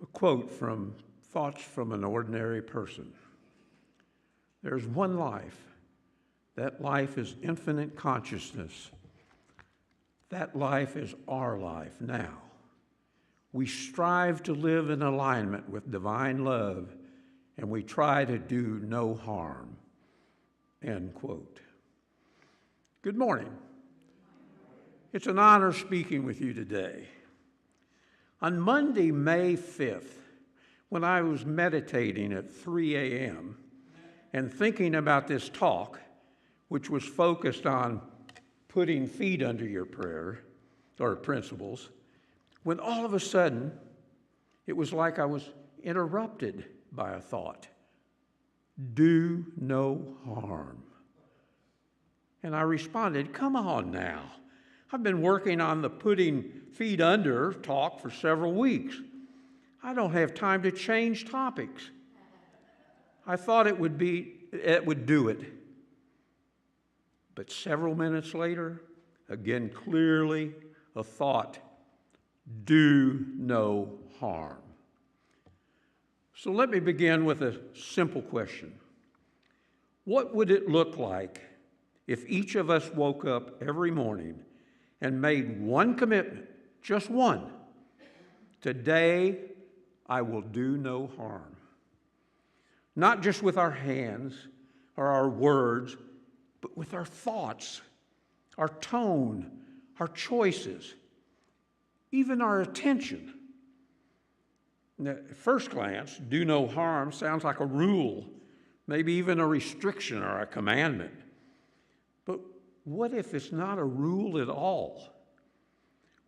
A quote from Thoughts from an Ordinary Person. There's one life. That life is infinite consciousness. That life is our life now. We strive to live in alignment with divine love, and we try to do no harm. End quote. Good morning. It's an honor speaking with you today. On Monday, May 5th, when I was meditating at 3 a.m. and thinking about this talk, which was focused on putting feet under your prayer or principles, when all of a sudden, it was like I was interrupted by a thought. Do no harm. And I responded, come on now. I've been working on the putting feet under talk for several weeks. I don't have time to change topics. I thought it would do it. But several minutes later, again clearly a thought, do no harm. So let me begin with a simple question. What would it look like if each of us woke up every morning and made one commitment, just one? Today, I will do no harm. Not just with our hands or our words, but with our thoughts, our tone, our choices, even our attention. Now, at first glance, do no harm sounds like a rule, maybe even a restriction or a commandment. But what if it's not a rule at all?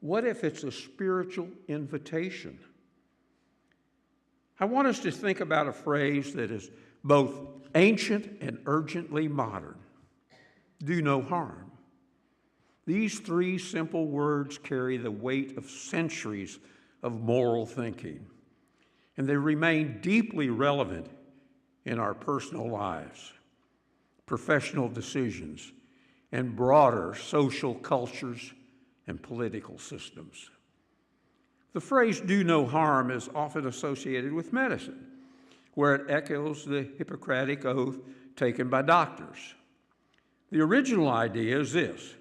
What if it's a spiritual invitation? I want us to think about a phrase that is both ancient and urgently modern. Do no harm. These three simple words carry the weight of centuries of moral thinking, and they remain deeply relevant in our personal lives, professional decisions, and broader social cultures and political systems. The phrase do no harm is often associated with medicine, where it echoes the Hippocratic oath taken by doctors. The original idea is this: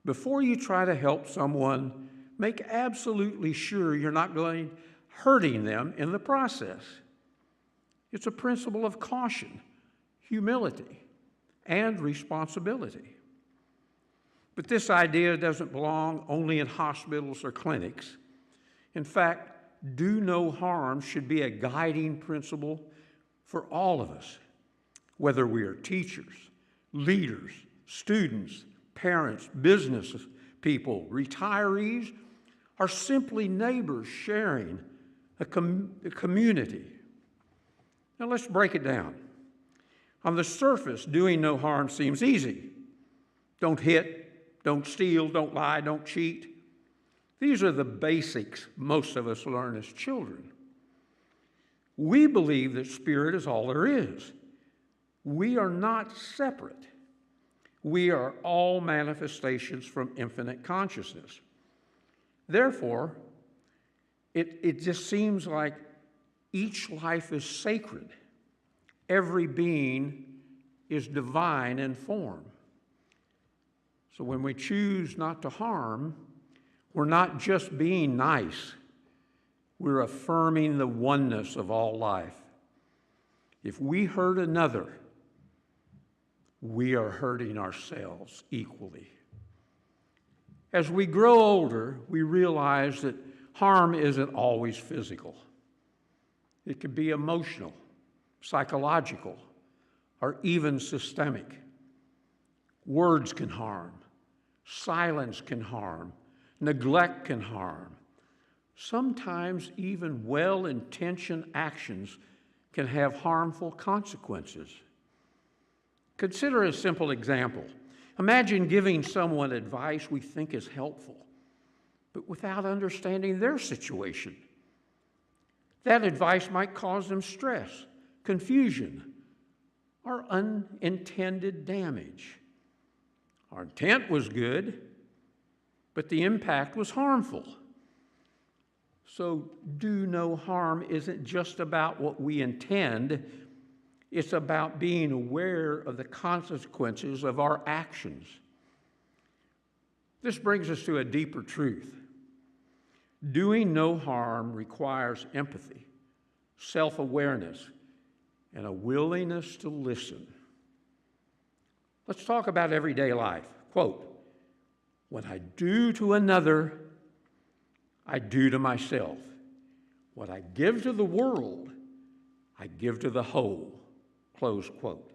before you try to help someone, make absolutely sure you're not hurting them in the process. It's a principle of caution, humility, and responsibility. But this idea doesn't belong only in hospitals or clinics. In fact, do no harm should be a guiding principle for all of us, whether we are teachers, leaders, students, parents, business people, retirees, or simply neighbors sharing a community. Now let's break it down. On the surface, doing no harm seems easy. Don't hit, don't steal, don't lie, don't cheat. These are the basics most of us learn as children. We believe that spirit is all there is. We are not separate. We are all manifestations from infinite consciousness. Therefore, it just seems like each life is sacred. Every being is divine in form. So when we choose not to harm, we're not just being nice. We're affirming the oneness of all life. If we hurt another, we are hurting ourselves equally. As we grow older, we realize that harm isn't always physical. It can be emotional, psychological, or even systemic. Words can harm. Silence can harm. Neglect can harm. Sometimes even well-intentioned actions can have harmful consequences. Consider a simple example. Imagine giving someone advice we think is helpful, but without understanding their situation. That advice might cause them stress, confusion, or unintended damage. Our intent was good, but the impact was harmful. So do no harm isn't just about what we intend. It's about being aware of the consequences of our actions. This brings us to a deeper truth. Doing no harm requires empathy, self-awareness, and a willingness to listen. Let's talk about everyday life. Quote, "What I do to another, I do to myself. What I give to the world, I give to the whole." Close quote.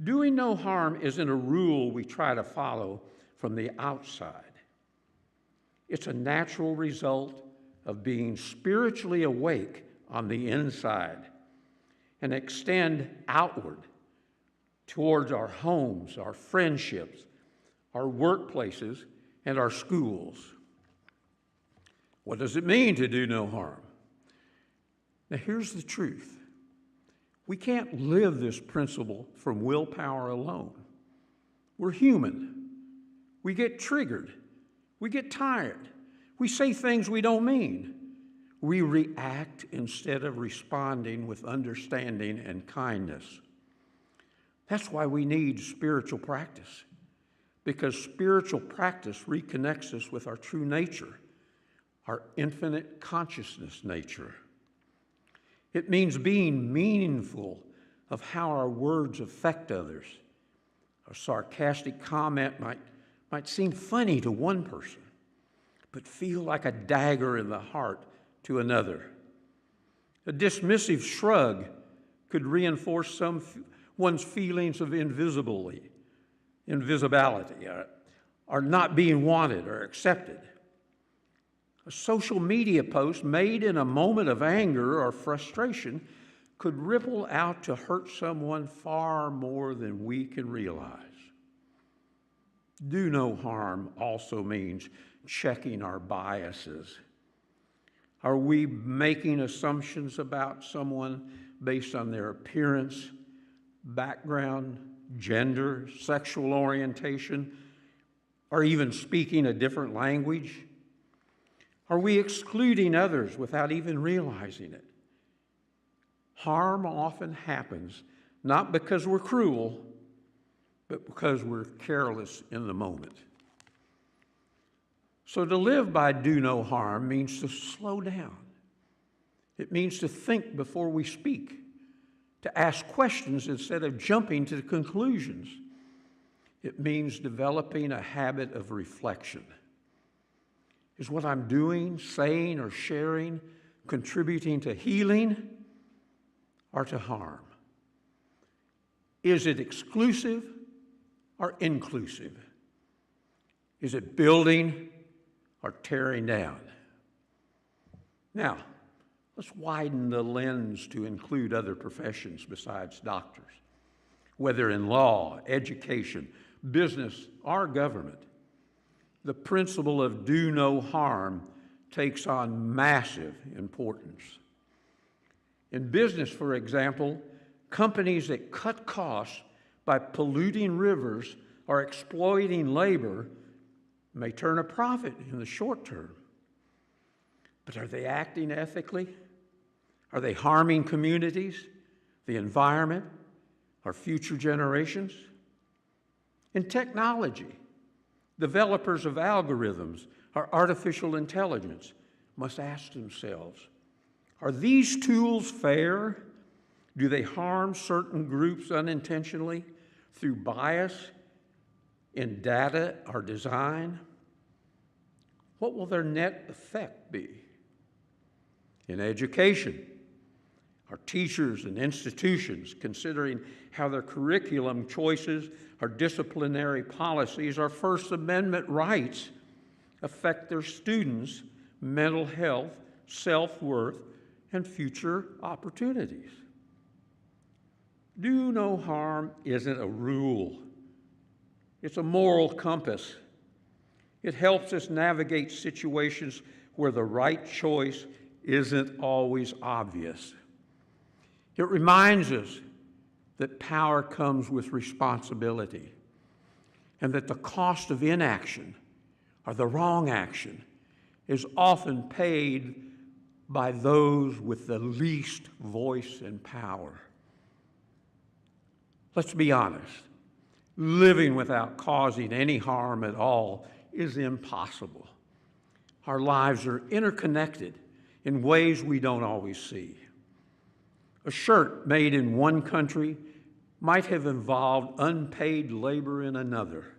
Doing no harm isn't a rule we try to follow from the outside. It's a natural result of being spiritually awake on the inside and extend outward towards our homes, our friendships, our workplaces, and our schools. What does it mean to do no harm? Now, here's the truth. We can't live this principle from willpower alone. We're human. We get triggered. We get tired. We say things we don't mean. We react instead of responding with understanding and kindness. That's why we need spiritual practice, because spiritual practice reconnects us with our true nature, our infinite consciousness nature. It means being meaningful of how our words affect others. A sarcastic comment might seem funny to one person, but feel like a dagger in the heart to another. A dismissive shrug could reinforce someone's feelings of invisibility, or not being wanted or accepted. A social media post made in a moment of anger or frustration could ripple out to hurt someone far more than we can realize. Do no harm also means checking our biases. Are we making assumptions about someone based on their appearance, background, gender, sexual orientation, or even speaking a different language? Are we excluding others without even realizing it? Harm often happens not because we're cruel, but because we're careless in the moment. So to live by do no harm means to slow down. It means to think before we speak, to ask questions instead of jumping to conclusions. It means developing a habit of reflection. Is what I'm doing, saying, or sharing contributing to healing or to harm? Is it exclusive or inclusive? Is it building or tearing down? Now, let's widen the lens to include other professions besides doctors, whether in law, education, business, or government. The principle of do no harm takes on massive importance. In business, for example, companies that cut costs by polluting rivers or exploiting labor may turn a profit in the short term. But are they acting ethically? Are they harming communities, the environment, our future generations? In technology, developers of algorithms or artificial intelligence must ask themselves, are these tools fair? Do they harm certain groups unintentionally through bias in data or design? What will their net effect be? In education, are teachers and institutions considering how their curriculum choices or disciplinary policies or First Amendment rights affect their students' mental health, self-worth, and future opportunities? Do no harm isn't a rule. It's a moral compass. It helps us navigate situations where the right choice isn't always obvious. It reminds us that power comes with responsibility and that the cost of inaction or the wrong action is often paid by those with the least voice and power. Let's be honest. Living without causing any harm at all is impossible. Our lives are interconnected in ways we don't always see. A shirt made in one country might have involved unpaid labor in another.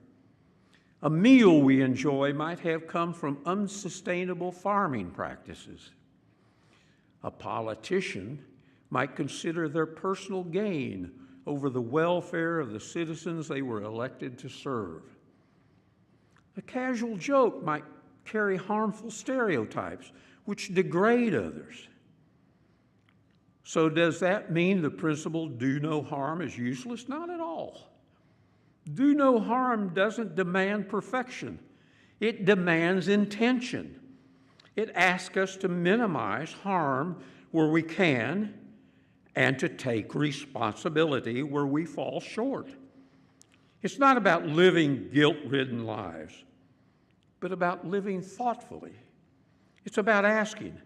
A meal we enjoy might have come from unsustainable farming practices. A politician might consider their personal gain over the welfare of the citizens they were elected to serve. A casual joke might carry harmful stereotypes which degrade others. So does that mean the principle, do no harm, is useless? Not at all. Do no harm doesn't demand perfection. It demands intention. It asks us to minimize harm where we can and to take responsibility where we fall short. It's not about living guilt-ridden lives, but about living thoughtfully. It's about asking,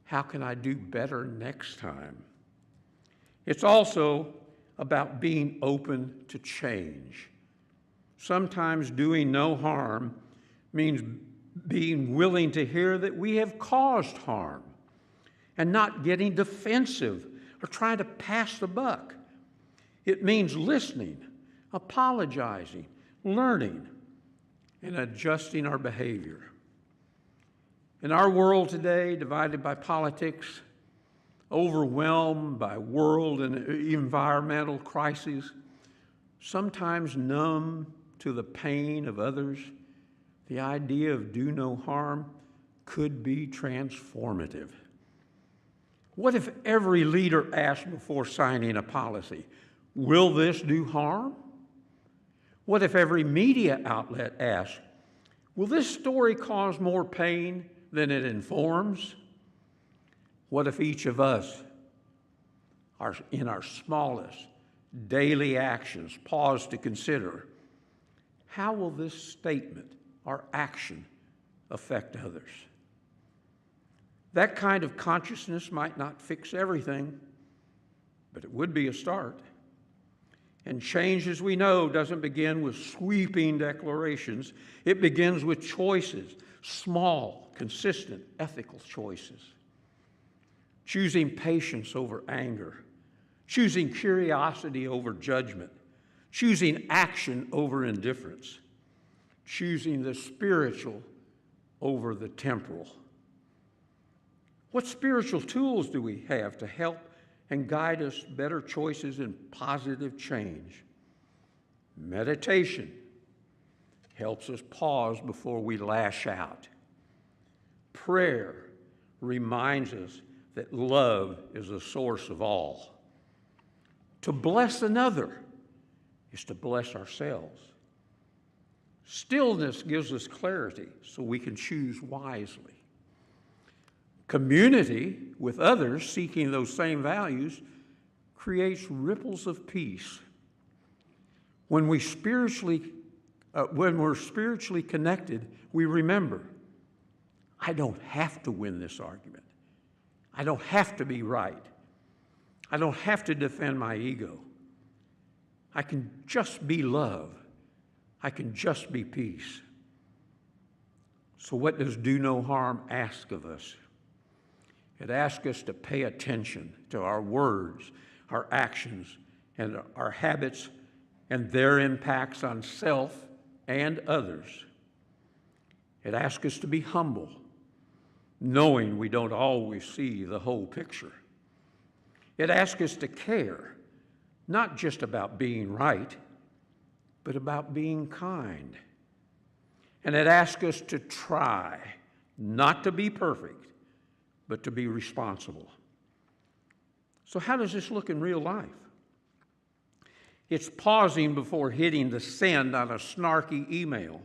how can I do better next time? It's also about being open to change. Sometimes doing no harm means being willing to hear that we have caused harm and not getting defensive or trying to pass the buck. It means listening, apologizing, learning, and adjusting our behavior. In our world today, divided by politics, overwhelmed by world and environmental crises, sometimes numb to the pain of others, the idea of do no harm could be transformative. What if every leader asked before signing a policy, will this do harm? What if every media outlet asked, will this story cause more pain than it informs? What if each of us, in our smallest daily actions, pause to consider, how will this statement or action affect others? That kind of consciousness might not fix everything, but it would be a start. And change, as we know, doesn't begin with sweeping declarations. It begins with choices, small, consistent, ethical choices. Choosing patience over anger, choosing curiosity over judgment, choosing action over indifference, choosing the spiritual over the temporal. What spiritual tools do we have to help and guide us better choices and positive change? Meditation helps us pause before we lash out. Prayer reminds us that love is the source of all. To bless another is to bless ourselves. Stillness gives us clarity so we can choose wisely. Community with others seeking those same values creates ripples of peace. When we're spiritually connected, we remember, I don't have to win this argument. I don't have to be right. I don't have to defend my ego. I can just be love. I can just be peace. So what does do no harm ask of us? It asks us to pay attention to our words, our actions, and our habits and their impacts on self and others. It asks us to be humble, knowing we don't always see the whole picture. It asks us to care, not just about being right, but about being kind. And it asks us to try, not to be perfect, but to be responsible. So how does this look in real life? It's pausing before hitting the send on a snarky email.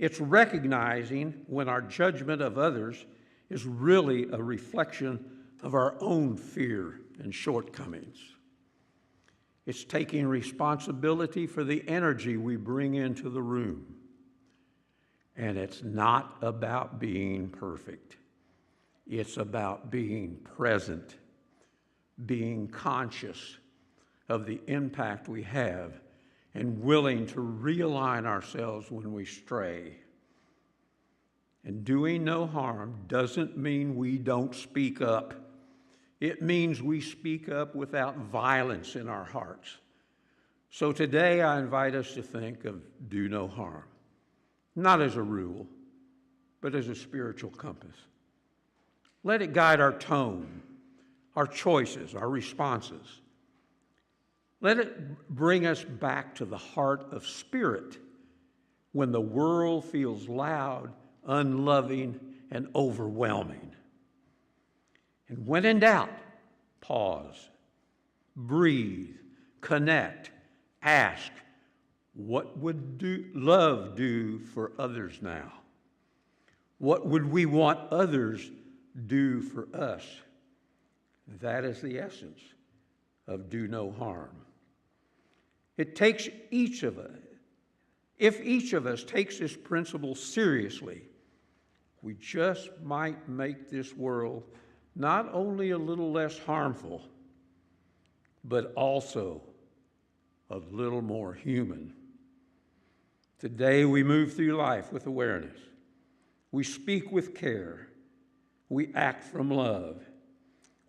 It's recognizing when our judgment of others is really a reflection of our own fear and shortcomings. It's taking responsibility for the energy we bring into the room. And it's not about being perfect. It's about being present, being conscious of the impact we have, and willing to realign ourselves when we stray. And doing no harm doesn't mean we don't speak up. It means we speak up without violence in our hearts. So today I invite us to think of do no harm, not as a rule, but as a spiritual compass. Let it guide our tone, our choices, our responses. Let it bring us back to the heart of spirit when the world feels loud, unloving, and overwhelming. And when in doubt, pause, breathe, connect, ask, what would love do for others now? What would we want others do for us? That is the essence of do no harm. It takes each of us. If each of us takes this principle seriously, we just might make this world not only a little less harmful, but also a little more human. Today we move through life with awareness. We speak with care. We act from love.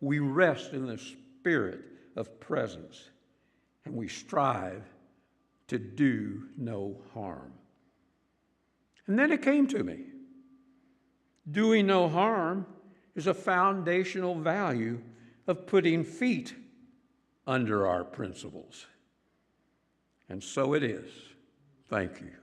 We rest in the spirit of presence, and we strive to do no harm. And then it came to me. Doing no harm is a foundational value of putting feet under our principles. And so it is. Thank you.